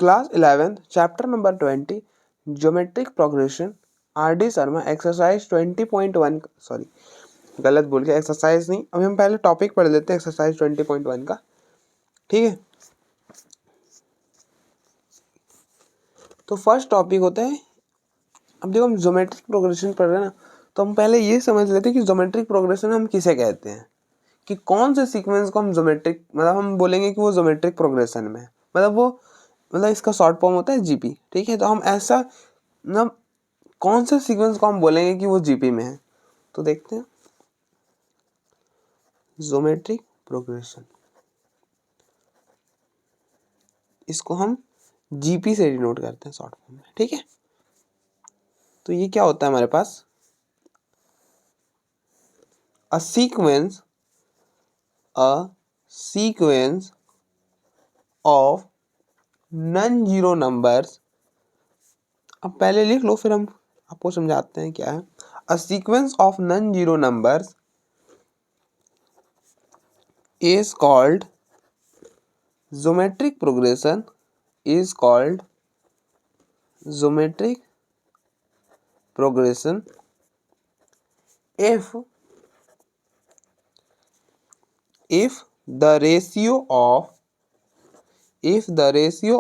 Class 11 chapter number 20 geometric progression RD. Sharma exercise 20.1 sorry गलत बोल गया, एक्सरसाइज नहीं। अभी हम पहले टॉपिक पढ़ लेते हैं एक्सरसाइज 20.1 का, ठीक है। तो फर्स्ट टॉपिक होता है, अब देखो हम ज्योमेट्रिक प्रोग्रेशन पढ़ रहे हैं ना, तो हम पहले ये समझ लेते हैं कि ज्योमेट्रिक प्रोग्रेशन हम किसे कहते हैं, कि कौन से सीक्वेंस को हम ज्योमेट्रिक मतलब हम बोलेंगे कि वो ज्योमेट्रिक प्रोग्रेशन में है, मतलब इसका शॉर्ट फॉर्म होता है जीपी, ठीक है। तो हम ऐसा मतलब कौन से सीक्वेंस को हम बोलेंगे कि वो जीपी में है, तो देखते हैं। ज्योमेट्रिक प्रोग्रेशन, इसको हम जीपी से डिनोट करते हैं शॉर्ट फॉर्म में, ठीक है। तो ये क्या होता है हमारे पास, a sequence of non zero numbers. अब पहले लिख लो फिर हम आपको समझाते हैं क्या है। अ sequence of non zero numbers is called geometric progression is called geometric progression if the ratio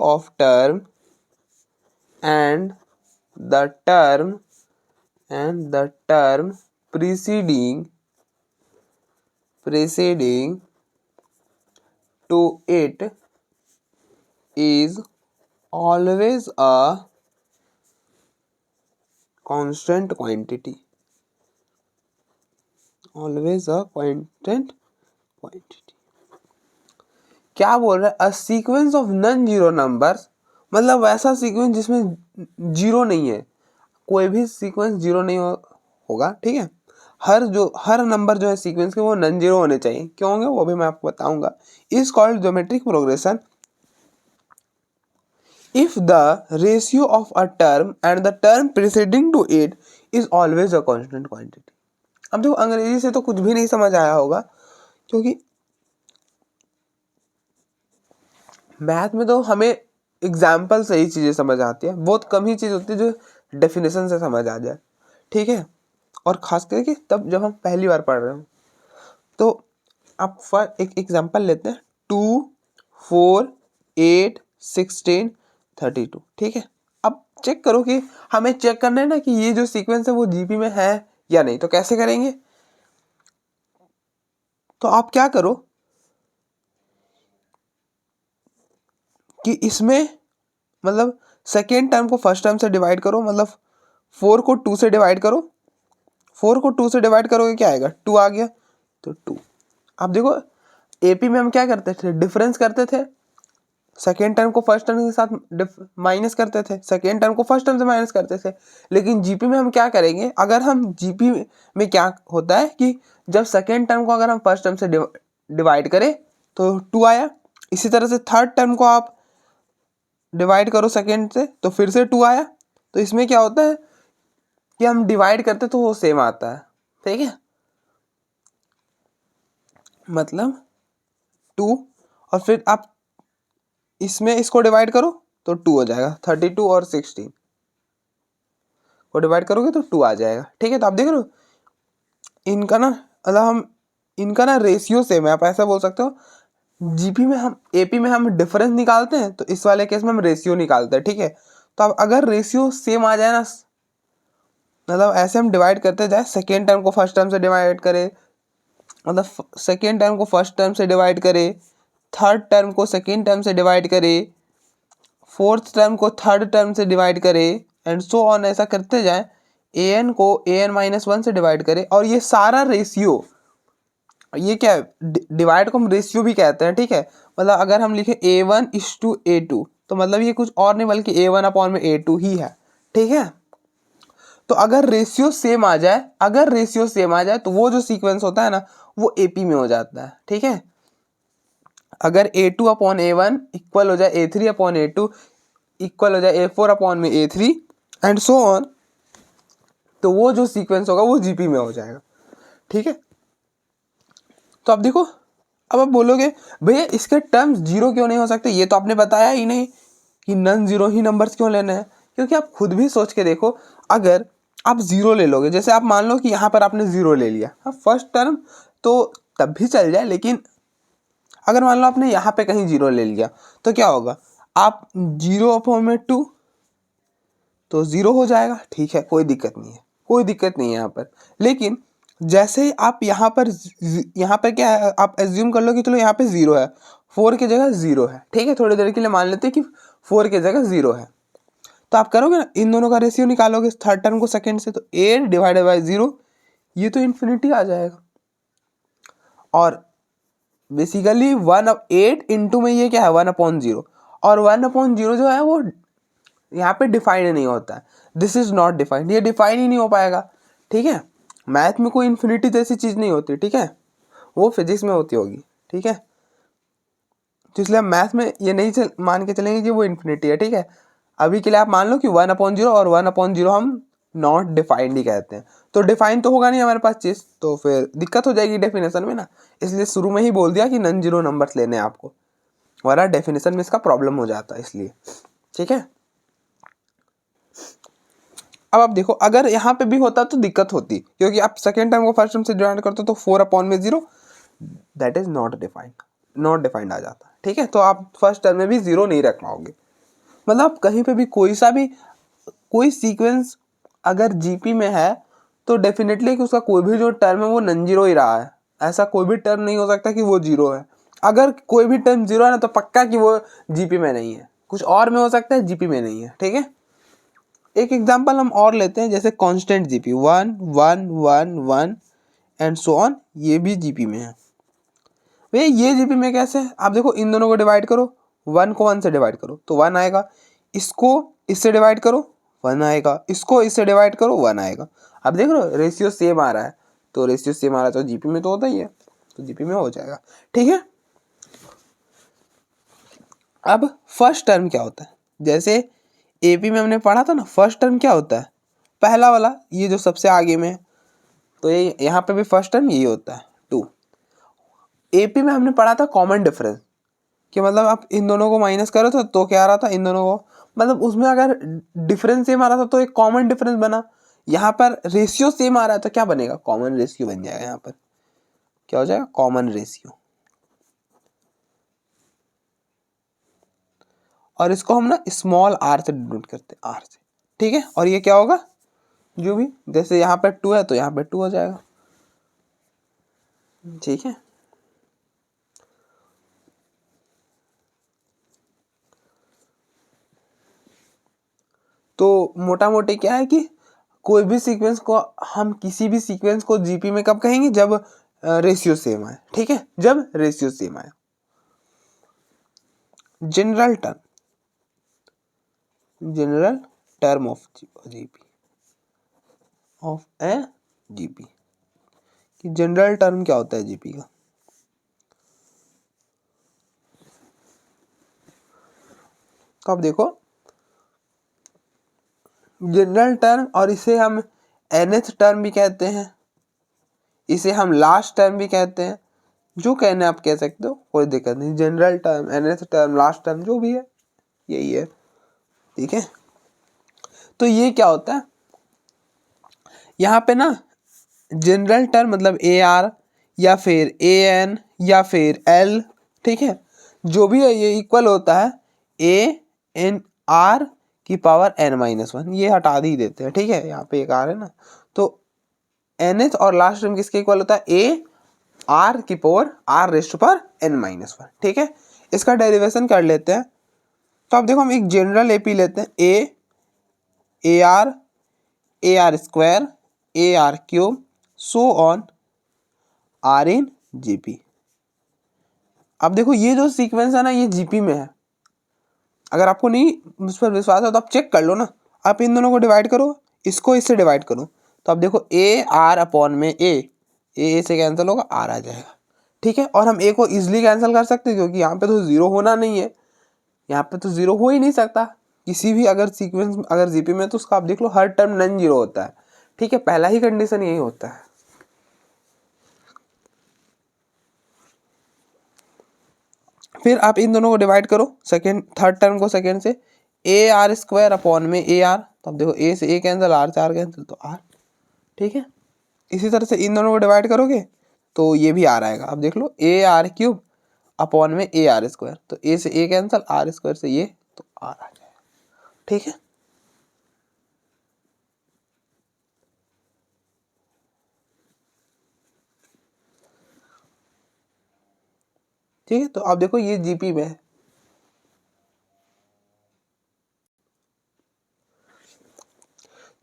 of term and the term preceding to it is always a constant quantity. Always a constant quantity. क्या बोल रहा है, अ sequence of non zero numbers, मतलब वैसा sequence जिसमें zero नहीं है, कोई भी सीक्वेंस जीरो नहीं होगा, ठीक है। हर नंबर जो है सीक्वेंस के वो नॉन जीरो होने चाहिए, क्यों होंगे वो भी मैं आपको बताऊंगा। Is called geometric progression if the ratio of a term and the term preceding to it is always a constant quantity. अब देखो अंग्रेजी से तो कुछ भी नहीं समझ आया होगा, क्योंकि मैथ में तो हमें एग्जाम्पल से ही चीज़ें समझ आती है, बहुत कम ही चीज़ होती है जो डेफिनेशन से समझ आ जाए, ठीक है। और खास करके तब जब हम पहली बार पढ़ रहे हो। तो आप एक एग्जाम्पल लेते हैं, 2 4 8 16 32, ठीक है। अब चेक करो कि हमें चेक करना है ना कि ये जो सीक्वेंस है वो जीपी में है या नहीं। तो कैसे करेंगे, तो आप क्या करो कि इसमें मतलब सेकेंड टर्म को फर्स्ट टर्म से डिवाइड करो, मतलब 4 को 2 से डिवाइड करो। 4 को 2 से डिवाइड करोगे क्या आएगा, 2 आ गया, तो 2। अब देखो एपी में हम क्या करते थे, डिफरेंस करते थे, सेकेंड टर्म को फर्स्ट टर्म के साथ माइनस करते थे, सेकेंड टर्म को फर्स्ट टर्म से माइनस करते थे। लेकिन जीपी में हम क्या करेंगे, अगर हम जीपी में क्या होता है कि जब सेकेंड टर्म को अगर हम फर्स्ट टर्म से डिवाइड करें तो 2 आया। इसी तरह से थर्ड टर्म को आप डिवाइड करो सेकेंड से तो फिर से 2 आया। तो इसमें क्या होता है कि हम डिवाइड करते तो वो सेम आता है, ठीक है। मतलब 2 और फिर आप इसमें इसको डिवाइड करो तो 2 हो जाएगा, 32 और 16 को डिवाइड करोगे तो 2 आ जाएगा, ठीक है। तो आप देख रहे हो इनका ना मतलब हम इनका ना रेशियो सेम है, आप ऐसा बोल सकते हो। जीपी में हम एपी में हम डिफरेंस निकालते हैं, तो इस वाले केस में हम रेशियो निकालते हैं, ठीक है। तो अब अगर रेशियो सेम आ जाए ना, मतलब ऐसे हम डिवाइड करते जाए, सेकेंड टर्म को फर्स्ट टर्म से डिवाइड करें, मतलब सेकेंड टर्म को फर्स्ट टर्म से डिवाइड करें, थर्ड टर्म को सेकेंड टर्म से डिवाइड करें, फोर्थ टर्म को थर्ड टर्म से डिवाइड करें, एंड सो ऑन, ऐसा करते जाए। an को an-1 से डिवाइड करें, और ये सारा रेशियो, ये क्या है, डिवाइड को हम रेशियो भी कहते हैं, ठीक है। मतलब अगर हम लिखे a1:a2 तो मतलब ये कुछ और नहीं बल्कि a1/a2 ही है, ठीक है। तो अगर रेशियो सेम आ जाए, तो वो जो सीक्वेंस होता है ना वो एपी में हो जाता है, ठीक है। अगर a2/a1 इक्वल हो जाए a3/a2 इक्वल हो जाए a4/a3 एंड सो ऑन, तो वो जो सीक्वेंस होगा वो जीपी में हो जाएगा, ठीक है। तो अब देखो, अब आप बोलोगे भैया इसके टर्म्स जीरो क्यों नहीं हो सकते, ये तो आपने बताया ही नहीं। कि नॉन जीरो ही नंबर्स क्यों लेने हैं, क्योंकि आप खुद भी सोच के देखो, अगर आप जीरो ले लोगे, जैसे आप मान लो कि यहाँ पर आपने जीरो ले लिया, हाँ फर्स्ट टर्म तो तब भी चल जाए, लेकिन अगर मान लो आपने यहाँ पे कहीं जीरो ले लिया तो क्या होगा, आप जीरो अपॉन में टू तो जीरो हो जाएगा, ठीक है, कोई दिक्कत नहीं है, कोई दिक्कत नहीं है यहाँ पर। लेकिन जैसे ही आप यहाँ पर क्या है, आप एज्यूम कर लो कि चलो यहाँ पे जीरो है, फोर की जगह जीरो है, ठीक है, थोड़ी देर के लिए मान लेते हैं कि फोर की जगह जीरो है, तो आप करोगे ना, इन दोनों का रेशियो निकालोगे थर्ड टर्म को सेकंड से, तो 8 डिवाइडेड बाई 0, ये तो इन्फिनिटी आ जाएगा। और बेसिकली 8 इंटू में ये क्या है 1/0, और 1/0 जो है वो यहाँ पे डिफाइंड नहीं होता है, दिस इज नॉट डिफाइंड, ये डिफाइन ही नहीं हो पाएगा, ठीक है। मैथ में कोई इन्फिनिटी जैसी चीज नहीं होती, ठीक है, वो फिजिक्स में होती होगी, ठीक है, तो इसलिए हम मैथ में ये नहीं मान के चलेंगे कि वो इन्फिनिटी है, ठीक है। अभी के लिए आप मान लो कि 1/0 और 1/0 हम नॉट डिफाइंड ही कहते हैं, तो डिफाइन तो होगा नहीं हमारे पास चीज, तो फिर दिक्कत हो जाएगी डेफिनेशन में ना, इसलिए शुरू में ही बोल दिया कि नॉन जीरो नंबर्स लेने हैं आपको, वरना डेफिनेशन में इसका प्रॉब्लम हो जाता है, इसलिए, ठीक है। अब आप देखो, अगर यहाँ पे भी होता तो दिक्कत होती, क्योंकि आप सेकेंड टर्म को फर्स्ट टर्म से डिवाइड करते हो तो 4/0 that is not defined, not defined आ जाता, ठीक है, तो आप फर्स्ट टर्म में भी जीरो नहीं रख पाओगे। मतलब कहीं पे भी कोई सीक्वेंस अगर जीपी में है तो डेफिनेटली कि उसका कोई भी जो टर्म है वो नॉन जीरो ही रहा है, ऐसा कोई भी टर्म नहीं हो सकता कि वो जीरो है। अगर कोई भी टर्म जीरो है ना तो पक्का कि वो जीपी में नहीं है, कुछ और में हो सकता है, जीपी में नहीं है, ठीक है। एक एग्जांपल हम और लेते हैं, जैसे constant GP 1 1 1 1 and so on, ये भी जीपी में है। भैया ये जीपी में कैसे, आप देखो इन दोनों को डिवाइड करो, 1 को 1 से डिवाइड करो तो 1 आएगा, इसको इससे डिवाइड करो 1 आएगा, इसको इससे डिवाइड करो 1 आएगा। अब देख लो रेशियो सेम आ रहा है, तो रेशियो सेम आ रहा है तो जीपी में तो होता ही है, तो जीपी में हो जाएगा, ठीक है। अब फर्स्ट टर्म क्या होता है, जैसे एपी में हमने पढ़ा था ना, फर्स्ट टर्म क्या होता है, पहला वाला ये जो सबसे आगे में है, तो ये यहाँ पे भी फर्स्ट टर्म यही होता है 2। एपी में हमने पढ़ा था कॉमन डिफरेंस, कि मतलब आप इन दोनों को माइनस करो तो क्या आ रहा था, इन दोनों को मतलब उसमें अगर डिफरेंस सेम आ रहा था तो एक कॉमन डिफरेंस बना, यहाँ पर रेशियो सेम आ रहा है तो क्या बनेगा, कॉमन रेशियो बन जाएगा, यहाँ पर क्या हो जाएगा, कॉमन रेशियो। और इसको हम ना स्मॉल आर से डिनोट करते हैं, आर से, ठीक है। और ये क्या होगा, जो भी जैसे यहाँ पे 2 है तो यहाँ पे 2 हो जाएगा, ठीक है। तो मोटा मोटी क्या है कि कोई भी सीक्वेंस को हम किसी भी सीक्वेंस को जीपी में कब कहेंगे, जब रेशियो सेम आए, ठीक है, जब रेशियो सेम आए। General term of GP of A GP, कि जनरल टर्म क्या होता है जीपी का, तो आप देखो जनरल टर्म, और इसे हम nth टर्म भी कहते हैं, इसे हम लास्ट टर्म भी कहते हैं, जो कहना आप कह सकते हो, कोई दिक्कत नहीं, general term, nth term, last term, जो भी है यही है, ठीक है। तो ये क्या होता है, यहाँ पे ना जनरल टर्म मतलब ए आर या फिर ए एन या फिर एल, ठीक है, जो भी है ये इक्वल होता है ए एन आर की पावर n-1, ये हटा ही देते हैं, ठीक है, यहाँ पे एक आर है ना, तो nth और लास्ट टर्म किसके इक्वल होता है, ए आर की पावर आर रेस्ट पर n-1, ठीक है। इसका डेरिवेशन कर लेते हैं, तो अब देखो हम एक जनरल एपी लेते हैं, A R square, A R cube, so on are in GP. अब देखो ये जो सीक्वेंस है ना ये जीपी में है, अगर आपको नहीं मुझ पर विश्वास है तो आप चेक कर लो ना, आप इन दोनों को डिवाइड करो, इसको इससे डिवाइड करो, तो आप देखो ए आर अपॉन में ए से कैंसिल होगा, आर आ जाएगा, ठीक है। और हम ए को इजिली कैंसिल कर सकते हैं, क्योंकि यहाँ पे तो जीरो होना नहीं है, यहाँ पे तो जीरो हो ही नहीं सकता किसी भी अगर सीक्वेंस, अगर जीपी में, तो उसका आप देख लो हर टर्म नॉन जीरो होता है, ठीक है, पहला ही कंडीशन यही होता है। फिर आप इन दोनों को डिवाइड करो, सेकेंड थर्ड टर्म को सेकेंड से, ए आर स्क्वायर अपॉन में ए आर, तो अब देखो ए से ए कैंसिल, आर से आर कैंसिल, तो आर, ठीक है। इसी तरह से इन दोनों को डिवाइड करोगे तो ये भी आर आएगा। अब देख लो ए आर क्यूब अपॉन में ए आर स्क्वायर, तो ए से ए कैंसिल, आर स्क्वायर से ये, तो आर आ जाएगा, ठीक है। ठीक है, तो अब देखो ये जीपी में है।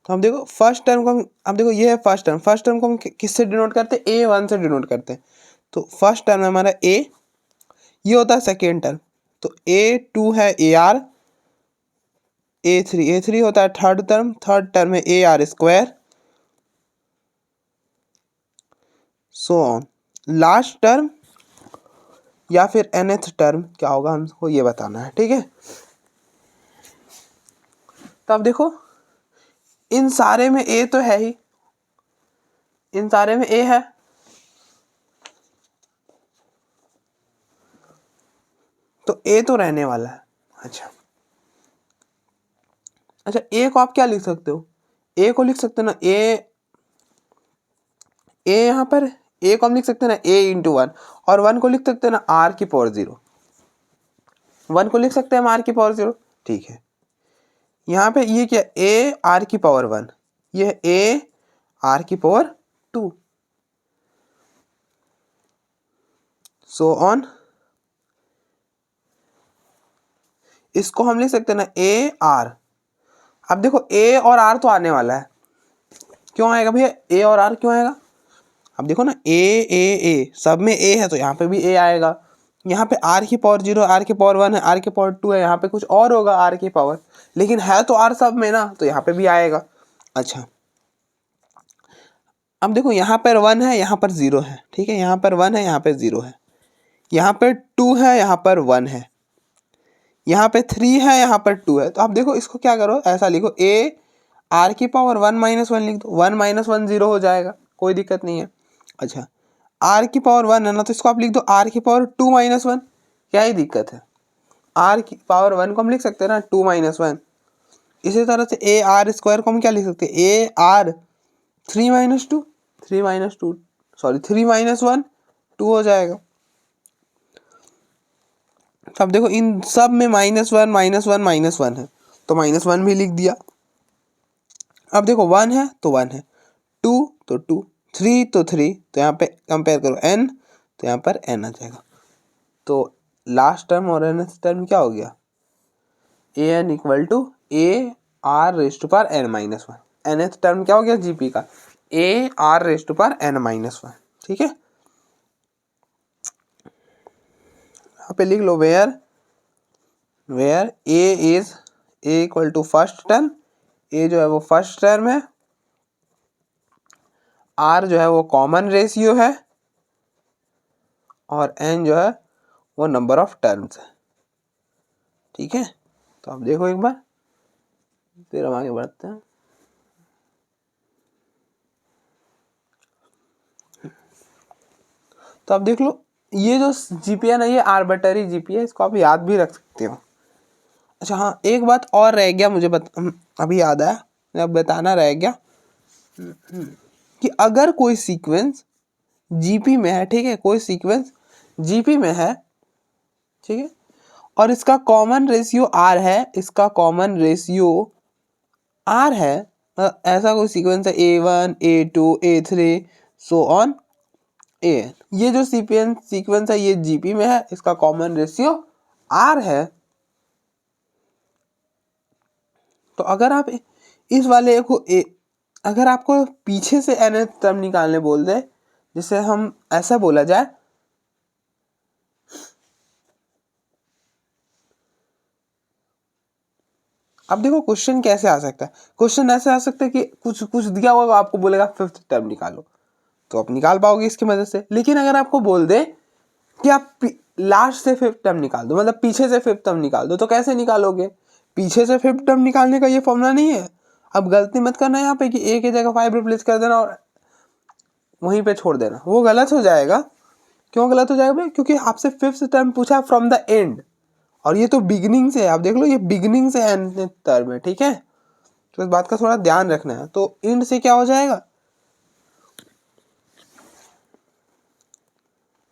तो हम देखो फर्स्ट टर्म को अब देखो ये है फर्स्ट टर्म को हम किससे डिनोट करते हैं, ए वन से डिनोट करते हैं। तो फर्स्ट टर्म है हमारा ए, ये होता है सेकेंड टर्म, तो ए टू है ए आर, ए थ्री होता है थर्ड टर्म है ए R square, so on. Last term या फिर nth टर्म क्या होगा हमको ये बताना है, ठीक है। तो अब देखो इन सारे में ए तो है ही, इन सारे में ए है, तो ए तो रहने वाला है। अच्छा अच्छा, ए को आप क्या लिख सकते हो, ए को लिख सकते हो ना, ए यहाँ पर ए को हम लिख सकते हैं ना ए इंटू वन, और वन को लिख सकते हैं ना आर की पावर जीरो, वन को लिख सकते हैं हम आर की पावर जीरो, ठीक है। यहाँ पे ये क्या, ए आर की पावर वन, ये ए आर की पावर टू, सो ऑन। इसको हम लिख सकते हैं ना ए आर। अब देखो ए और आर तो आने वाला है, क्यों आएगा भैया ए और आर क्यों आएगा, अब देखो ना ए सब में ए है तो यहाँ पे भी ए आएगा। यहाँ पे आर की पावर जीरो, आर की पावर वन है, आर की पावर टू है, यहाँ पे कुछ और होगा आर की पावर, लेकिन है तो आर सब में ना, तो यहाँ पे भी आएगा। अच्छा अब देखो यहाँ पर वन है, यहाँ पर जीरो है, ठीक है, यहाँ पर वन है, यहाँ पे जीरो है, यहाँ पर टू है, यहाँ पर वन है, यहाँ पे थ्री है, यहाँ पर टू है। तो आप देखो इसको क्या करो, ऐसा लिखो ए आर की पावर वन माइनस वन लिख दो, वन माइनस वन जीरो हो जाएगा, कोई दिक्कत नहीं है। अच्छा आर की पावर वन है ना, तो इसको आप लिख दो आर की पावर टू माइनस वन, क्या ही दिक्कत है, आर की पावर वन को हम लिख सकते हैं ना टू माइनस वन। इसी तरह से ए आर स्क्वायर को हम क्या लिख सकते हैं, A R three minus two sorry three minus one, two हो जाएगा। अब देखो इन सब में माइनस वन है, तो माइनस वन भी लिख दिया। अब देखो वन है तो वन है, टू तो टू, थ्री तो थ्री, तो यहाँ पे कंपेयर करो एन, तो यहाँ पर एन आ जाएगा। तो लास्ट टर्म और एन टर्म क्या हो गया, A N equal to A R raised to power N minus one, N term क्या हो गया जीपी का, A R raised to power N minus one, ठीक है। यहाँ पे लिख लो where A is A equal to first term, A जो है वो फर्स्ट टर्म है, आर जो है वो कॉमन रेशियो है, और एन जो है वो नंबर ऑफ टर्म्स है, ठीक है। तो आप देखो एक बार, फिर हम आगे बढ़ते हैं। तो आप देख लो ये जो जीपी है ना, ये आर्बिट्ररी जीपी है, इसको आप याद भी रख सकते हो। अच्छा हाँ, एक बात और रह गया मुझे अभी याद आया, अब बताना रह गया कि अगर कोई सीक्वेंस जीपी में है, ठीक है, कोई सीक्वेंस जीपी में है, ठीक है, और इसका कॉमन रेशियो आर है, इसका कॉमन रेशियो आर है, ऐसा कोई सीक्वेंस है A1 A2 A3 so on AN, ये जो सीक्वेंस है ये जीपी में है, इसका कॉमन रेशियो आर है। तो अगर आप इस वाले को अगर आपको पीछे से nth टर्म निकालने बोल दे, जिसे हम ऐसा बोला जाए, अब देखो क्वेश्चन कैसे आ सकता है, क्वेश्चन ऐसे आ सकता है कि कुछ कुछ दिया हुआ आपको बोलेगा फिफ्थ टर्म निकालो, तो आप निकाल पाओगे इसकी मदद से। लेकिन अगर आपको बोल दे कि आप लास्ट से फिफ्थ टर्म निकाल दो, मतलब पीछे से फिफ्थ टर्म निकाल दो, तो कैसे निकालोगे, पीछे से फिफ्थ टर्म निकालने का ये फॉर्मूला नहीं है। अब गलती मत करना यहाँ पे कि ए की जगह 5 रिप्लेस कर देना और वहीं पे छोड़ देना, वो गलत हो जाएगा। क्यों गलत हो जाएगा भाई, क्योंकि आपसे फिफ्थ टर्म पूछा फ्रॉम द एंड, और ये तो बिगिनिंग से है, आप देख लो ये बिगिनिंग से nth टर्म है, ठीक है। तो इस बात का थोड़ा ध्यान रखना है। तो इंड से क्या हो जाएगा,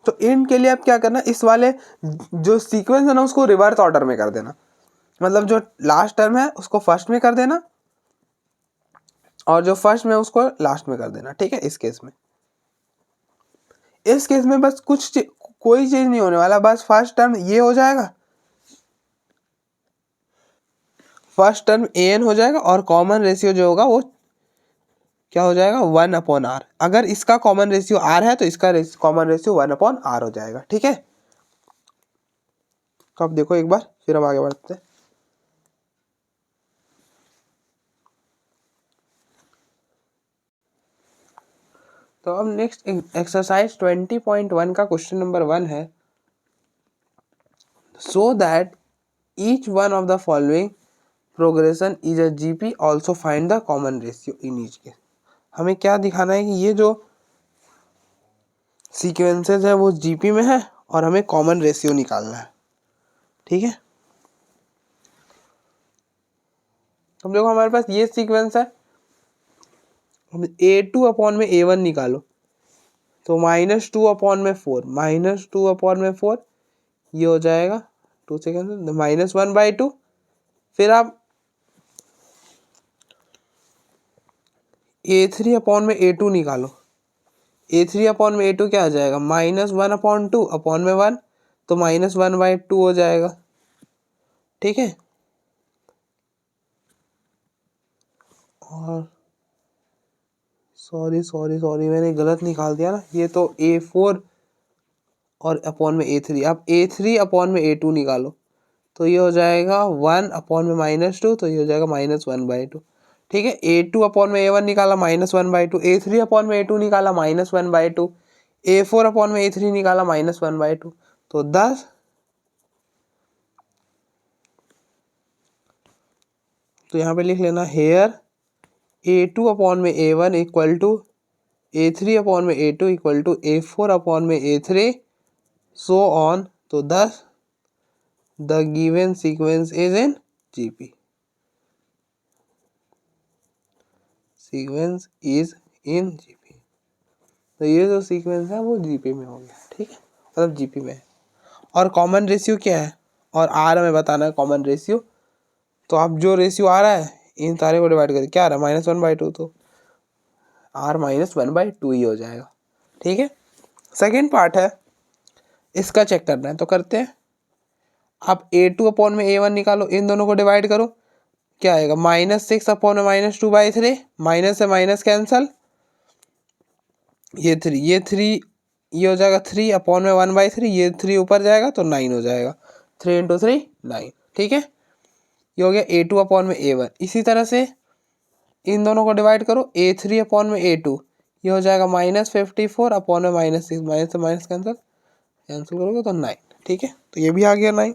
तो इंड के लिए आप क्या करना, इस वाले जो सीक्वेंस है ना उसको रिवर्स ऑर्डर में कर देना। मतलब जो लास्ट टर्म है उसको फर्स्ट में कर देना और जो फर्स्ट में उसको लास्ट में कर देना, ठीक है। इस केस में बस कोई चीज नहीं होने वाला, बस फर्स्ट टर्म ये हो जाएगा, फर्स्ट टर्म an हो जाएगा और कॉमन रेशियो जो होगा वो क्या हो जाएगा 1/r। अगर इसका कॉमन रेशियो r है तो इसका कॉमन रेशियो 1/r हो जाएगा, ठीक है। तो अब देखो एक बार, फिर हम आगे बढ़ते हैं। तो अब नेक्स्ट एक्सरसाइज 20.1 का क्वेश्चन नंबर 1 है, so that each one of the following progression is a GP, also find the common ratio in each case. हमें क्या दिखाना है कि ये जो सीक्वेंसेस है वो जीपी में है और हमें कॉमन रेशियो निकालना है, ठीक है। अब देखो हमारे पास ये सीक्वेंस है, a2 में a1 निकालो तो -2/4, -2/4 ये हो जाएगा 2 से कैंसिल, -1/2। फिर आप a3 में a2 निकालो, a3 में a2 क्या आ जाएगा, -1/2/1, तो -1/2 हो जाएगा, ठीक है। और सॉरी मैंने गलत निकाल दिया ना, ये तो a4 और अपॉन में a3। अब a3 में a2 निकालो तो ये हो जाएगा 1 में -2, तो ये हो जाएगा -1/2, ठीक है। a2 में a1 निकाला -1/2, a3 में a2 निकाला -1/2, a4 में a3 निकाला -1/2, तो 10। तो यहाँ पे लिख लेना हेयर a2 में a1 इक्वल टू a3 में a2 इक्वल टू a4 में a3 सो ऑन। तो 10 the given sequence is in GP, sequence is in GP. तो ये जो सीक्वेंस है वो जीपी में हो गया, ठीक है, मतलब जीपी में है। और कॉमन रेशियो क्या है, और आर हमें बताना है कॉमन रेशियो। तो आप जो रेशियो आ रहा है इन सारे को डिवाइड करें, क्या आ रहा है -1/2, तो r -1/2 ही हो जाएगा, ठीक है। सेकेंड पार्ट है, इसका चेक करना है तो करते हैं। आप a2 में a1 निकालो, इन दोनों को डिवाइड करो, क्या आएगा -6 में -2/3, माइनस से माइनस कैंसल, ये 3 ये हो जाएगा 3 में 1/3, ये 3 ऊपर जाएगा तो 9 हो जाएगा, 3 × 3 9, ठीक है। ये हो गया a2 में a1। इसी तरह से इन दोनों को डिवाइड करो, a3 में a2, ये हो जाएगा -54 में -6, माइनस से माइनस कैंसिल करोगे तो 9, ठीक है। तो ये भी आ गया 9,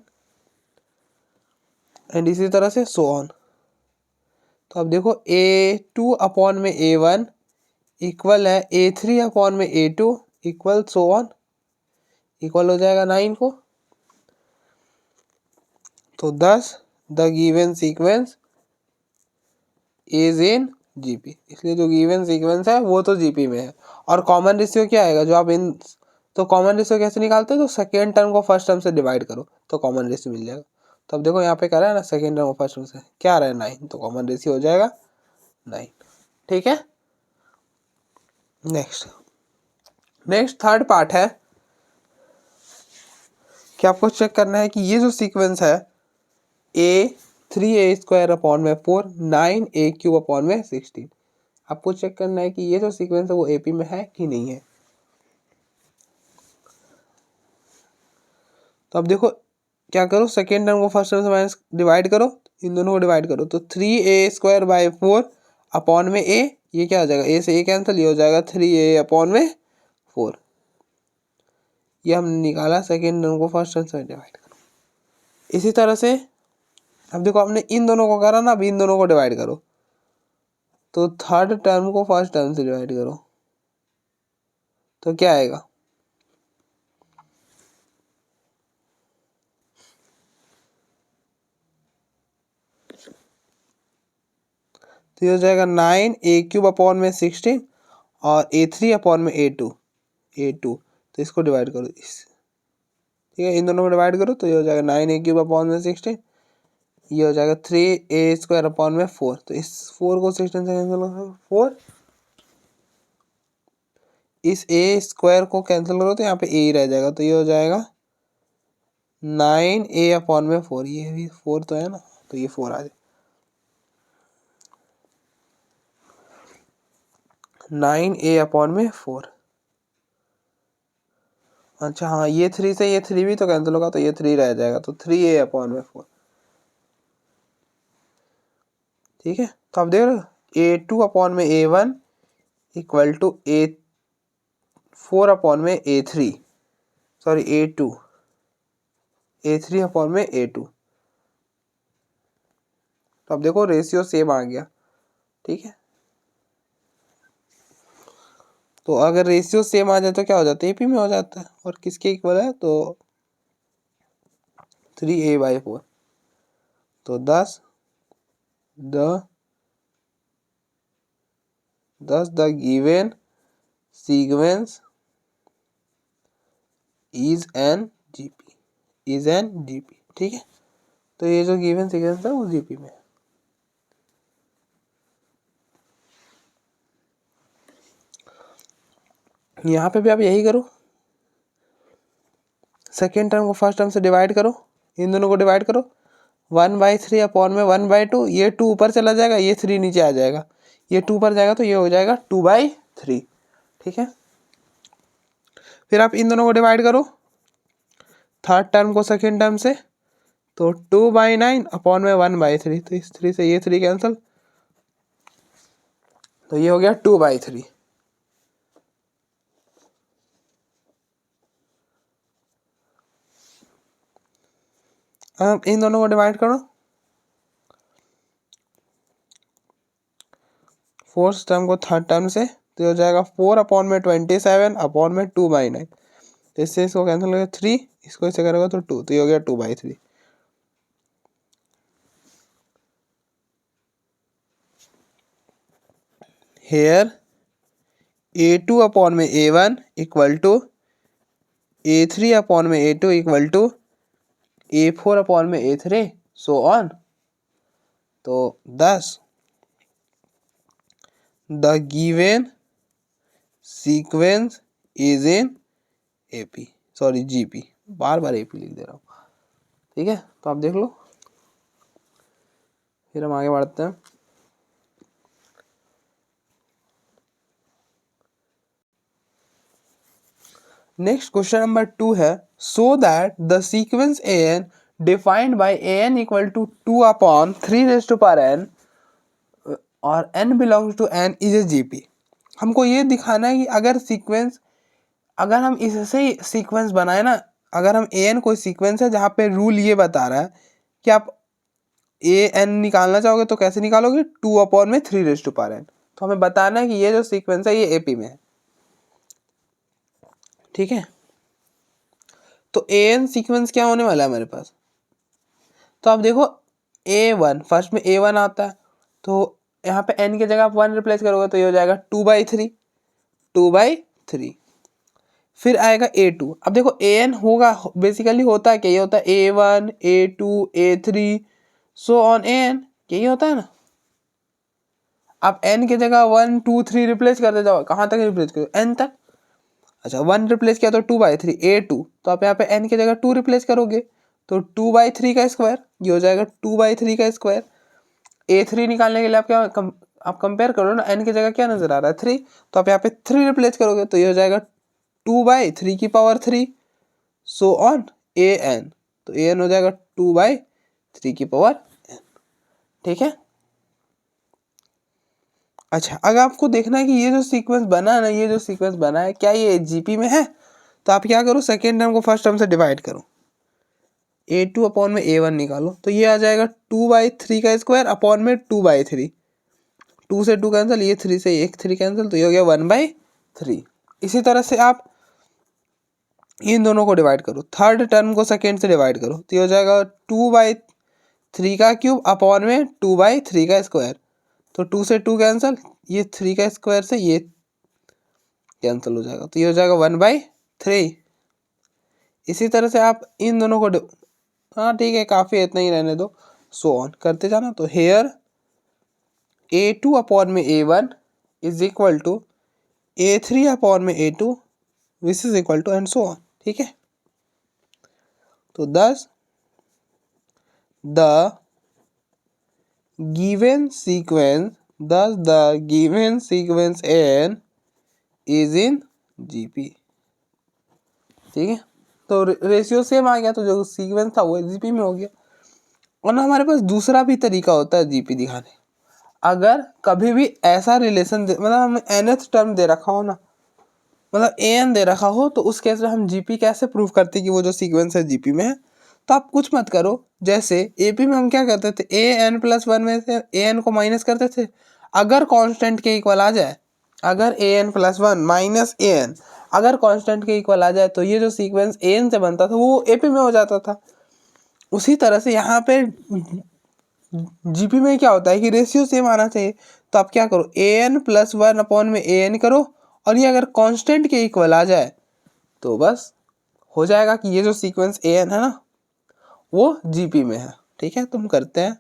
एंड इसी तरह से सो ऑन। तो अब देखो a2 में a1 इक्वल है a3 में a2 equal so on, equal हो जाएगा 9 को। तो 10 the given sequence is in GP, इसलिए जो गिवन सीक्वेंस है वो तो जीपी में है। और कॉमन रेशियो क्या आएगा, जो आप इन, तो कॉमन रेशियो कैसे निकालते हैं, तो सेकेंड टर्म को फर्स्ट टर्म से डिवाइड करो तो कॉमन रेशियो मिल जाएगा। तो अब देखो यहाँ पे कह रहा है ना सेकेंड टर्म को फर्स्ट टर्म से क्या आ रहा है 9, तो कॉमन रेशियो हो जाएगा 9, ठीक है। नेक्स्ट थर्ड पार्ट है कि आपको चेक करना है कि ये जो सीक्वेंस है a3a² में 4 9a³ में 16, आपको चेक करना है कि ये जो सीक्वेंस है वो एपी में है कि नहीं है। तो अब देखो क्या करो, सेकेंड टर्म को फर्स्ट टर्म से माइनस डिवाइड करो, इन दोनों को डिवाइड करो, तो 3a² में a, ये क्या हो जाएगा, a से a कैंसिल, ये हो जाएगा 3a/4। ये हमने निकाला, सेकेंड टर्म को फर्स्ट टर्म से डिवाइड करो। इसी तरह से अब देखो हमने इन दोनों को करा ना, अब इन दोनों को डिवाइड करो, तो थर्ड टर्म को फर्स्ट टर्म से डिवाइड करो तो क्या आएगा, तो ये हो जाएगा 9a³ अपॉन में 16 और a3 अपॉन में a2 तो इसको डिवाइड करो ठीक है, इन दोनों को डिवाइड करो तो ये हो जाएगा 9a³ अपॉन में 16, ये हो जाएगा 3a² अपॉन में 4। तो इस 4 को 16 से कैंसिल करो 4, इस a² को कैंसिल करो तो यहाँ पे a ही रह जाएगा। तो ये हो जाएगा 9a अपॉन में 4, ये भी 4 तो है ना, तो ये 4 आ जाए 9a अपॉन में 4। अच्छा हाँ, ये 3 से ये 3 भी तो कैंसिल होगा, तो ये 3 रह जाएगा, तो 3a अपॉन में 4। ठीक है, तो आप देख रहे हो a2 अपॉन में a1 equal to a4 upon में a3, सॉरी a3 अपॉन में a2। तो अब देखो रेशियो सेम आ गया। ठीक है, तो अगर रेशियो सेम आ जाए तो क्या हो जाता है, एपी में हो जाता है। और किसके इक्वल है, तो 3a/4। तो 10 the given sequence is an GP. ठीक है, तो ये जो गिवन सीक्वेंस है वो जीपी में है। यहाँ पे भी आप यही करो, सेकेंड टर्म को फर्स्ट टर्म से डिवाइड करो, इन दोनों को डिवाइड करो, 1/3 अपॉन में 1/2, ये 2 ऊपर चला जाएगा, ये 3 नीचे आ जाएगा, ये 2 ऊपर जाएगा तो ये हो जाएगा 2/3। ठीक है, फिर आप इन दोनों को डिवाइड करो थर्ड टर्म को सेकेंड टर्म से, तो 2/9 अपॉन में 1/3, तो इस 3 से ये 3 कैंसिल, तो ये हो गया 2/3। अब इन दोनों को डिवाइड करो फोर्थ टर्म को थर्ड टर्म से, तो हो जाएगा 4 अपॉन में 27 अपॉन में 2/9, इससे इसको कैंसिल करेगा 3, इसको इससे करेगा तो 2, तो ये हो गया 2/3। हेयर a2 अपॉन में a1 equal to a3 upon में a2 equal to a4 upon में a3 सो ऑन। तो 10 the given sequence is in AP, sorry GP, bar bar AP लिख दे रहा हूँ। ठीक है, तो आप देख लो, फिर हम आगे बढ़ते हैं। नेक्स्ट क्वेश्चन नंबर 2 है, so that the sequence an defined by an equal to 2 upon 3n और n belongs to n is a GP. हमको ये दिखाना है कि अगर सीक्वेंस, अगर हम इससे सीक्वेंस बनाए ना, अगर हम an कोई सीक्वेंस है जहाँ पे रूल ये बता रहा है कि आप an निकालना चाहोगे तो कैसे निकालोगे, 2 अपॉन में 3n। तो हमें बताना है कि ये जो सीक्वेंस है ये एपी में है। ठीक है, तो an सीक्वेंस क्या होने वाला है हमारे पास, तो आप देखो a1 फर्स्ट में a1 आता है, तो यहाँ पे n की जगह आप 1 रिप्लेस करोगे तो ये हो जाएगा 2/3। फिर आएगा a2, अब देखो an होगा, बेसिकली होता है क्या, ये होता है a1 a2 a3 so on an, यही होता है ना। आप n की जगह 1 2 3 रिप्लेस करते जाओ, कहाँ तक रिप्लेस करो, n तक। अच्छा 1 रिप्लेस किया तो 2/3 a2, तो आप यहाँ पे n की जगह 2 रिप्लेस करोगे तो 2/3 का स्क्वायर, ये हो जाएगा 2/3 का स्क्वायर। a3 निकालने के लिए आप क्या आप कंपेयर करो ना, n की जगह क्या नजर आ रहा है 3, तो आप यहाँ पे 3 रिप्लेस करोगे तो ये हो जाएगा 2/3 की पावर 3 सो ऑन an, तो an हो जाएगा 2/3 की पावर n। ठीक है, अच्छा अगर आपको देखना है कि ये जो सीक्वेंस बना है ना, ये जो सीक्वेंस बना है क्या ये जीपी में है, तो आप क्या करो, सेकेंड टर्म को फर्स्ट टर्म से डिवाइड करो, a2 अपॉन में a1 निकालो, तो ये आ जाएगा 2/3 का स्क्वायर अपॉन में 2/3, 2 से 2 कैंसिल, ये 3 से एक 3 कैंसिल, तो ये हो गया 1/3। इसी तरह से आप इन दोनों को डिवाइड करो, थर्ड टर्म को सेकेंड से डिवाइड करो, तो ये हो जाएगा 2/3 का क्यूब अपॉन में 2/3 का स्क्वायर, तो 2 से 2 कैंसिल, ये 3 का स्क्वायर से ये कैंसिल हो जाएगा, तो ये हो जाएगा 1/3। इसी तरह से आप इन दोनों को हाँ ठीक है, काफ़ी है, इतना ही रहने दो, सो ऑन करते जाना। तो हेयर A2 अपॉन में A1 is equal to A3 upon में A2 which is equal to and so on. ठीक है, तो thus the given sequence n is in GP। ठीक है, तो रेशियो सेम आ गया, तो जो सीक्वेंस था वो जीपी में हो गया। और ना हमारे पास दूसरा भी तरीका होता है जीपी दिखाने। अगर कभी भी ऐसा रिलेशन मतलब हमें nth टर्म दे रखा हो ना, मतलब an दे रखा हो, तो उस केस में हम जीपी कैसे प्रूव करते हैं कि वो जो सीक्वेंस है जीपी में है। तो आप कुछ मत करो, जैसे एपी में हम क्या करते थे, an+1 में से an को माइनस करते थे। अगर कांस्टेंट के इक्वल आ जाए, अगर an+1 माइनस an अगर कांस्टेंट के इक्वल आ जाए, तो ये जो सीक्वेंस an से बनता था वो एपी में हो जाता था। उसी तरह से यहाँ पे जीपी में क्या होता है कि रेशियो सेम आना चाहिए। तो आप क्या करो, an+1 अपॉन में an करो, और ये अगर कांस्टेंट के इक्वल आ जाए तो बस हो जाएगा कि ये जो सीक्वेंस an है ना वो जीपी में है। ठीक है, तुम करते हैं,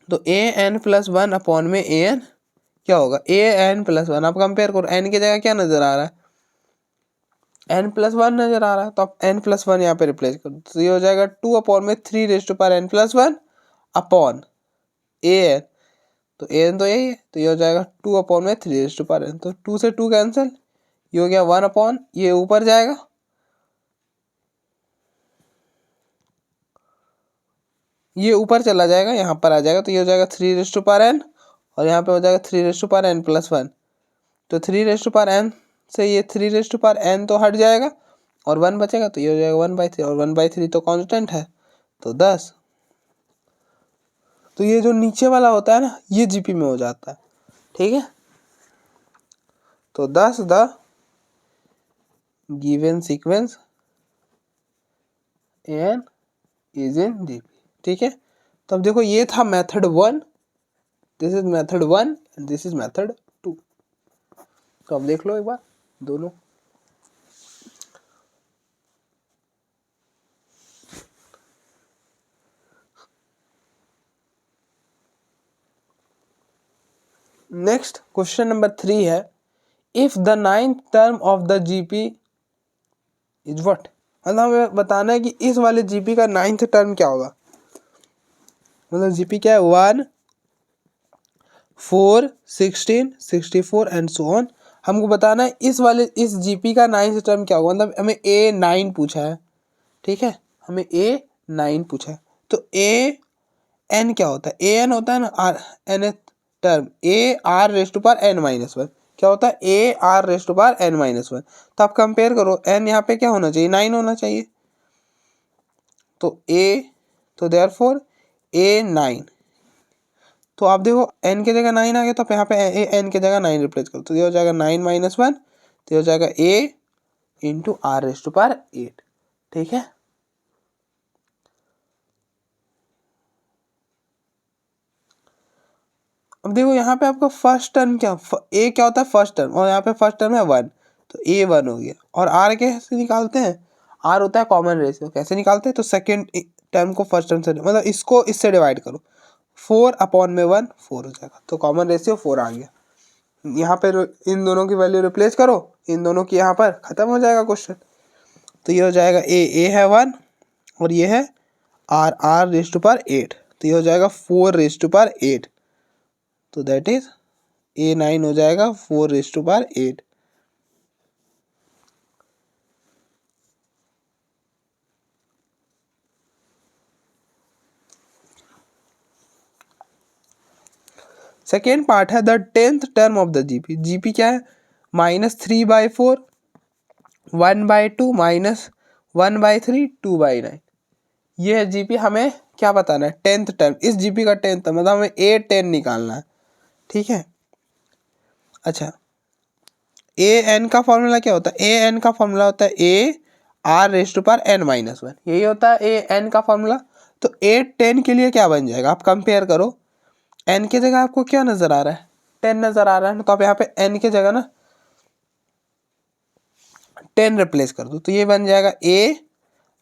तो an+1 अपॉन में an क्या होगा, an+1 आप कंपेयर करो, n की जगह क्या नजर आ रहा है, n+1 नजर आ रहा है, तो आप n+1 यहाँ पे रिप्लेस करो, तो ये हो जाएगा 2 अपॉन में 3n+1 अपॉन an, तो an तो यही है, तो ये हो जाएगा 2 अपॉन में 3n, तो 2 से 2 कैंसिल, ये हो गया 1 अपॉन, ये ऊपर जाएगा, ये ऊपर चला जाएगा, यहाँ पर आ जाएगा, तो ये हो जाएगा 3n, और यहाँ पे हो जाएगा 3n+1, तो 3n से ये 3n तो हट जाएगा और 1 बचेगा, तो ये हो जाएगा 1/3, और 1/3 तो कांस्टेंट है, तो 10। तो ये जो नीचे वाला होता है ना, ये जीपी में हो जाता है। ठीक है, तो 10 the given sequence N is in GP. ठीक है, तो अब देखो ये था method 1, this is method 1 and this is method 2। तो अब देख लो एक बार दोनों। नेक्स्ट क्वेश्चन नंबर 3 है, if the 9th term of the GP is what. मतलब हमें बताना है कि इस वाले जीपी का 9th टर्म क्या होगा। मतलब जीपी क्या है, 1 4 16 64 एंड सो ऑन। हमको बताना है इस जीपी का 9th टर्म क्या होगा। मतलब हमें A9 पूछा है। ठीक है, हमें A9 पूछा है, तो an क्या होता है, an होता है ना r nth टर्म AR⁻n-1 क्या होता है, AR⁻n-1। तो आप कंपेयर करो, n यहाँ पे क्या होना चाहिए, 9 होना चाहिए, तो देयरफॉर A9। तो आप देखो n की जगह 9 आ गया, तो आप यहाँ पे n की जगह 9 रिप्लेस करो, तो ये हो जाएगा 9-1, तो ये हो जाएगा A×R⁸8। ठीक है, अब देखो यहाँ पे आपका फर्स्ट टर्म क्या क्या होता है, फर्स्ट टर्म, और यहाँ पे फर्स्ट टर्म है 1, तो A1 हो गया। और R कैसे निकालते हैं, R होता है कॉमन रेशियो, कैसे निकालते हैं, तो सेकेंड टर्म को फर्स्ट टर्म से मतलब इसको इससे डिवाइड करो, 4 अपॉन में 1 4 हो जाएगा, तो कॉमन रेशियो 4 आ गया। यहाँ पे इन दोनों की वैल्यू रिप्लेस करो, इन दोनों की यहाँ पर खत्म हो जाएगा क्वेश्चन। तो ये हो जाएगा A है 1 और ये है R⁸8, तो ये हो जाएगा 4⁸8, तो दैट इज A9 हो जाएगा 4⁸8। सेकेंड पार्ट है the 10th term of the GP. GP क्या है, -3/4 1/2 -1/3 2/9। ये है जीपी। हमें क्या बताना है, 10th टर्म, इस जीपी का 10th टर्म, मतलब हमें A10 निकालना है। ठीक है, अच्छा an का फॉर्मूला क्या होता है, an का फॉर्मूला होता है AR⁻n-1, यही होता है an का फॉर्मूला। तो A10 के लिए क्या बन जाएगा, आप कंपेयर करो, एन की जगह आपको क्या नजर आ रहा है, 10 नजर आ रहा है ना, तो आप यहाँ पे एन की जगह ना 10 रिप्लेस कर दो, तो ये बन जाएगा A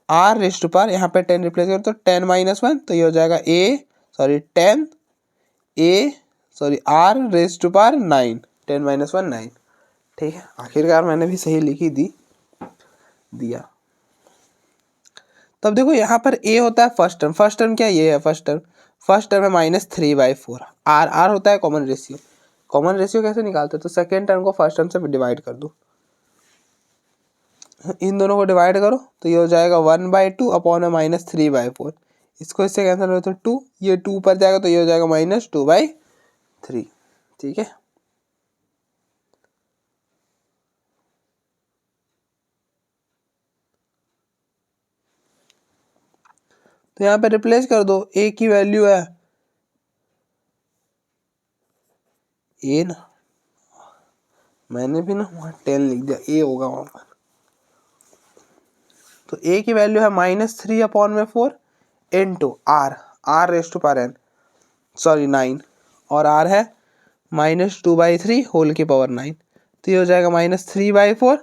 R raised to power, यहाँ पे 10 रिप्लेस कर तो 10 माइनस 1, तो ये हो जाएगा R raised to power 9, 10 minus 1 9। ठीक है, आखिरकार मैंने भी सही लिखी दिया। तब देखो यहाँ पर ए होता है फर्स्ट टर्म, फर्स्ट टर्म क्या ये है फर्स्ट टर्म है -3/4, आर होता है कॉमन रेशियो। कॉमन रेशियो कैसे निकालते हैं, तो सेकेंड टर्म को फर्स्ट टर्म से डिवाइड कर दो, इन दोनों को डिवाइड करो तो ये हो जाएगा 1/2 अपॉन -3/4, इसको इससे कैंसिल हो तो 2, ये 2 ऊपर जाएगा तो ये हो जाएगा -2/3। ठीक है, तो यहाँ पे रिप्लेस कर दो, ए की वैल्यू है ए ना, मैंने भी ना वहाँ 10 लिख दिया, ए होगा वहाँ पर। तो ए की वैल्यू है -3/4 into R raised to power 9, और आर है -2/3 होल की पावर 9, तो ये हो जाएगा -3/4।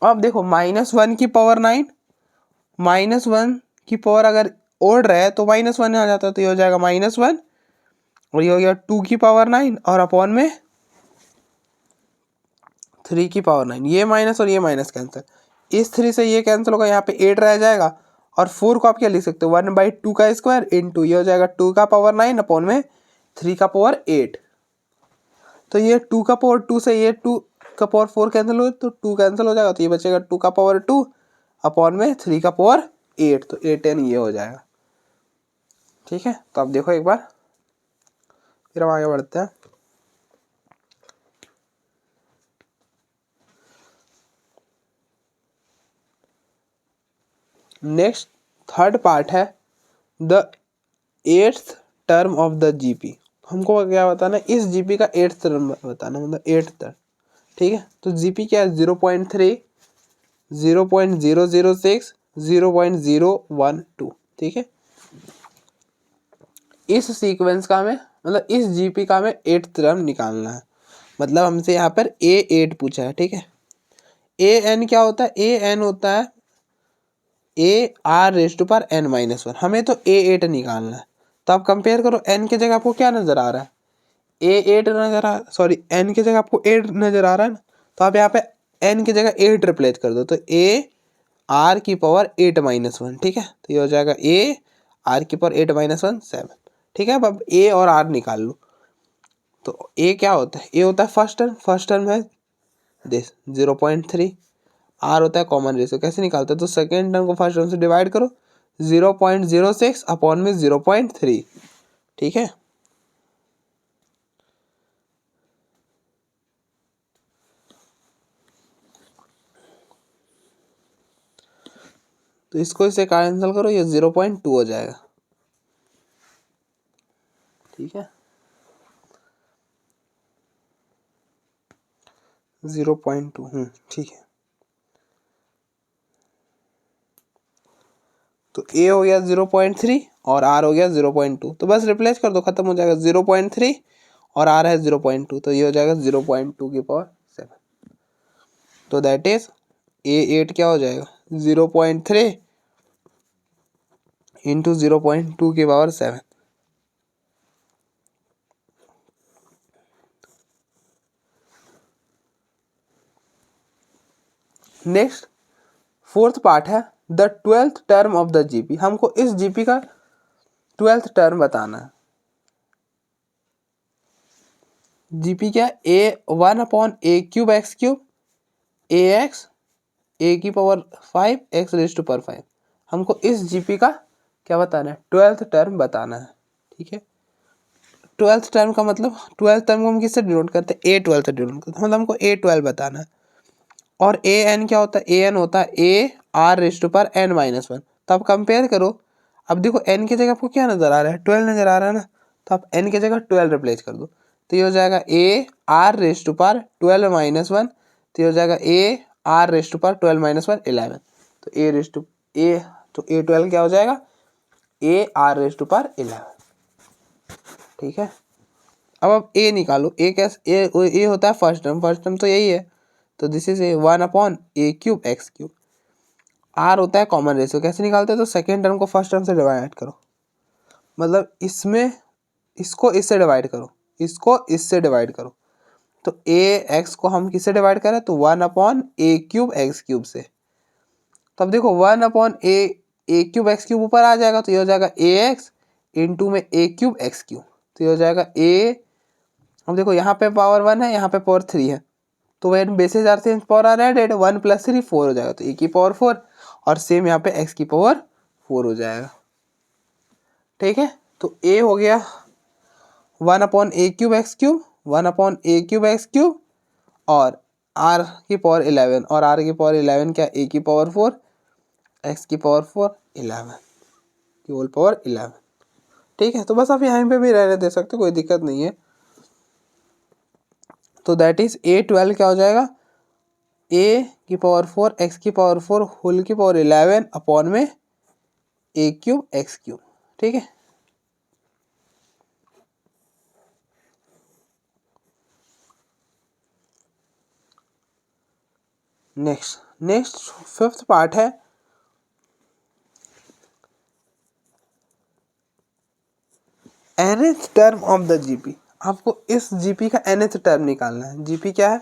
अब देखो -1 की पावर 9, -1 की पावर अगर ओड रहा है तो -1 आ जाता है, तो ये हो जाएगा -1, और ये हो गया 2 की पावर 9 और अपॉन में 3 की पावर 9, ये माइनस और ये माइनस कैंसिल, इस 3 से ये कैंसिल होगा, यहाँ पे 8 रह जाएगा, और 4 को आप क्या लिख सकते हो 1/2 का स्क्वायर इनटू, ये हो जाएगा 2 का पावर 9 अपॉन में 3 का पावर 8। तो ये 2 का पावर 2 से ये 2 का पावर 4 कैंसिल हो, तो 2 कैंसिल हो जाएगा, तो ये बचेगा 2 का पावर 2 अपॉन में 3 का पावर 8, तो 8n ये हो जाएगा। ठीक है, तो अब देखो एक बार, फिर हम आगे बढ़ते हैं। नेक्स्ट थर्ड पार्ट है the 8th term of the GP. हमको क्या बताना है, इस जीपी का 8th टर्म बताना, मतलब 8th टर्म। ठीक है, तो जीपी क्या है 0.3, 0.006, 0.012। ठीक है, इस सीक्वेंस का हमें, मतलब इस जीपी का हमें 8th टर्म निकालना है। मतलब हमसे यहाँ पर A8 पूछा है। ठीक है, AN क्या होता है, AN होता है AR⁻n - 1, हमें तो A8 निकालना है। तो आप कंपेयर करो, n की जगह आपको क्या नजर आ रहा है, A8 नजर आ, सॉरी n की जगह आपको 8 नजर आ रहा है ना, तो आप यहाँ पे n की जगह 8 रिप्लेस कर दो, तो AR⁻8 - 1। ठीक है, तो ये हो जाएगा AR⁻8 - 1 7। ठीक है, अब A और R निकाल लो। तो A क्या होता है, A होता है फर्स्ट टर्म है दिस 0.3, आर होता है कॉमन रेशियो, कैसे निकालते हैं, तो सेकेंड टर्म को फर्स्ट टर्म से डिवाइड करो, 0.06 अपॉन में 0.3। ठीक है, तो इसको इसे कैंसिल करो, ये 0.2 हो जाएगा। ठीक है, 0.2, ठीक है, तो ए हो गया 0.3 और आर हो गया 0.2, तो बस रिप्लेस कर दो, खत्म हो जाएगा। 0.3 और आर है 0.2, तो ये हो जाएगा 0.2 की पावर 7। तो दैट इज A8 क्या हो जाएगा 0.3 इंटू 0.2 की पावर 7। नेक्स्ट फोर्थ पार्ट है the 12th term of the GP. हमको इस जीपी का 12th टर्म बताना है। जीपी क्या है, A1/A³ AX A⁵ X⁵5। हमको इस जीपी का क्या बताना है, 12th टर्म बताना है। ठीक है, 12th टर्म का मतलब 12th टर्म को हम किससे डिनोट करते हैं, A12 से डिनोट करते हैं, मतलब हमको A12 बताना है। और AN क्या होता है, AN होता है AR⁻n - 1। तो आप कंपेयर करो, अब देखो n की जगह आपको क्या नजर आ रहा है, 12 नजर आ रहा है ना, तो आप n की जगह 12 रिप्लेस कर दो, तो ये हो जाएगा AR⁻12 - 1, तो ये हो जाएगा AR⁻12 - 1 11। तो A12 क्या हो जाएगा AR⁻11। ठीक है, अब ए निकालो, ए कैसे, ए होता है फर्स्ट टर्म तो यही है, तो this is a 1/a³ x³। Are होता है कॉमन रेशियो, कैसे निकालते हैं, तो सेकेंड टर्म को फर्स्ट टर्म से डिवाइड करो, मतलब इसमें इसको इससे डिवाइड करो, इसको इससे डिवाइड करो, तो ए एक्स को हम किससे डिवाइड करें, तो 1/a³ x³ से। तब देखो 1/a³ x³ ऊपर आ जाएगा, तो ये हो जाएगा ax इंटू में a³ x³, तो ये हो जाएगा a। अब देखो यहाँ पे पावर 1 है, यहाँ पे पावर 3 है, तो वह बेसिस आर से पावर आर एडेड, 1 + 3 4 हो जाएगा, तो a की पावर 4, और सेम यहाँ पे x की पावर 4 हो जाएगा। ठीक है, तो a हो गया 1/a³ x³, 1/a³ x³, और r की पावर 11, और r की पावर 11 क्या, a की पावर 4, x की पावर 4, 11 की होल पावर 11। ठीक है, तो बस आप यहाँ पे भी रहने दे सकते, कोई दिक्कत नहीं है। तो दैट इज a12 क्या हो जाएगा, a की पावर 4, x की पावर 4, होल की पावर 11 अपॉन में a³ x³। ठीक है, नेक्स्ट फिफ्थ पार्ट है nth term of the GP. आपको इस जीपी का nth टर्म निकालना है। जीपी क्या है,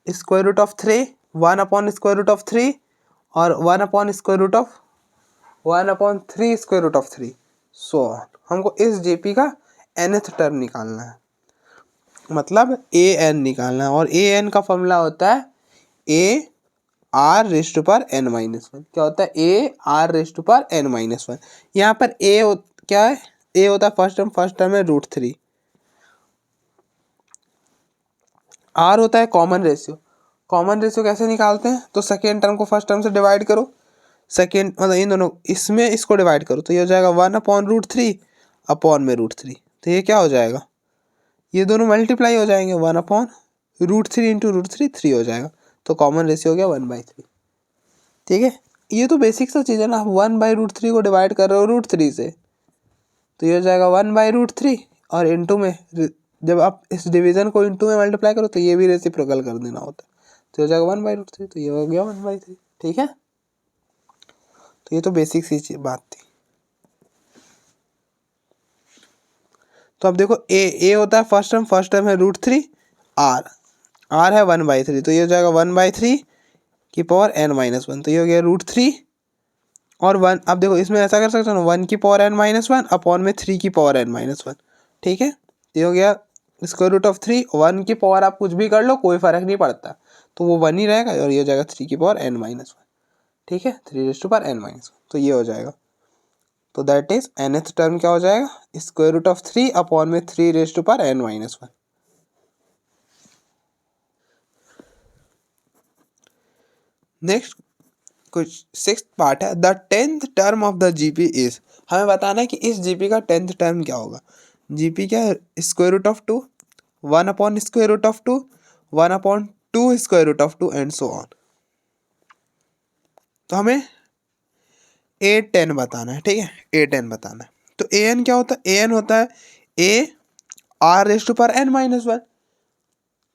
√3, 1/√3 और 1/3 सो ऑन। हमको इस जीपी का nth टर्म निकालना है, मतलब an निकालना है, और an का फॉर्मूला होता है a r⁻n−1। क्या होता है, a r⁻n−1। यहाँ पर क्या है, a होता है फर्स्ट टर्म है √3, r होता है कॉमन रेशियो। कॉमन रेशियो कैसे निकालते हैं, तो सेकेंड टर्म को फर्स्ट टर्म से डिवाइड करो, सेकेंड मतलब इन दोनों, इसमें इसको डिवाइड करो, तो ये हो जाएगा 1/√3 अपॉन में √3, तो ये क्या हो जाएगा, ये दोनों मल्टीप्लाई हो जाएंगे, 1/√3 इंटू √3 3 हो जाएगा, तो कॉमन रेशियो हो गया 1/3। ठीक है, ये तो बेसिक सा चीज़ है ना, आप 1/√3 को डिवाइड कर रहे हो √3 से, तो ये हो जाएगा 1/√3, और इंटू में जब आप इस डिवीजन को इंटू में मल्टीप्लाई करो तो ये भी रेसिप्रोकल कर देना होता है, तो हो जाएगा 1/√3, तो ये हो गया 1/3। ठीक है, तो ये तो बेसिक सी बात थी। तो अब देखो ए होता है फर्स्ट टर्म है √3, आर है 1/3, तो ये हो जाएगा 1/3 की पावर n-1, तो ये हो गया √3 और 1। अब देखो इसमें ऐसा कर सकते हो ना, 1 की पावर n-1 अपॉन में 3 की पावर n-1। ठीक है, ये हो गया √3। 1 की पावर आप कुछ भी कर लो, कोई फर्क नहीं पड़ता, तो वो 1 ही रहेगा, और ये हो जाएगा 3 की पावर n-1। ठीक है, 3n-1, तो ये हो जाएगा। तो दैट इज nth टर्म क्या हो जाएगा, √3 अपॉन में 3n-1। नेक्स्ट कुछ सिक्स्थ पार्ट है, the 10th term of the GP is. हमें बताना है कि इस जीपी का 10th टर्म क्या होगा। जीपी क्या है, √2, 1/√2, 1/2 एंड सो ऑन। तो हमें a10 बताना है। ठीक है, a10 बताना है, तो an क्या होता है, an होता है a r⁻n-1,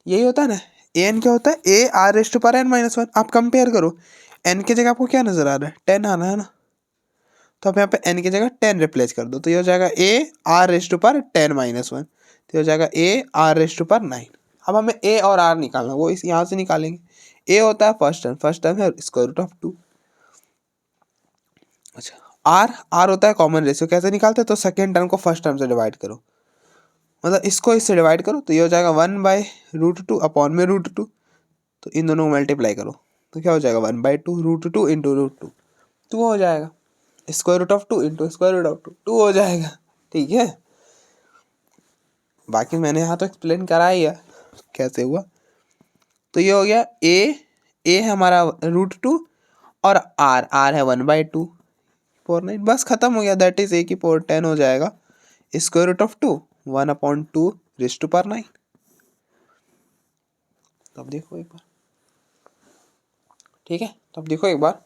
यही होता है ना। an क्या होता है, a r⁻n-1। आप कंपेयर करो, n की जगह आपको क्या नजर आ रहा है, 10 आना है ना, तो आप यहाँ पे n की जगह 10 रिप्लेस कर दो, तो ये हो जाएगा a r⁻10-1, तो हो जाएगा a r⁻9। अब हमें a और r निकालना, वो इस यहाँ से निकालेंगे। a होता है फर्स्ट टर्म है √2। अच्छा, r होता है कॉमन रेशियो, कैसे निकालते हैं, तो सेकेंड टर्म को फर्स्ट टर्म से डिवाइड करो, मतलब इसको इससे डिवाइड करो, तो ये हो जाएगा 1/√2 अपॉन में √2, तो इन दोनों को मल्टीप्लाई करो, तो क्या हो जाएगा 1/2 √2 इंटू √2, 2 हो जाएगा, √2 इंटू √2 2 हो जाएगा। ठीक है, बाकी मैंने यहाँ तो एक्सप्लेन करा ही है कैसे हुआ। तो ये हो गया ए हमारा √2 और आर है 1/2 9, बस खत्म हो गया। दैट इज a की पावर 10 हो जाएगा, √2 1/2⁹9। तब देखो एक बार, ठीक है, तब देखो एक बार,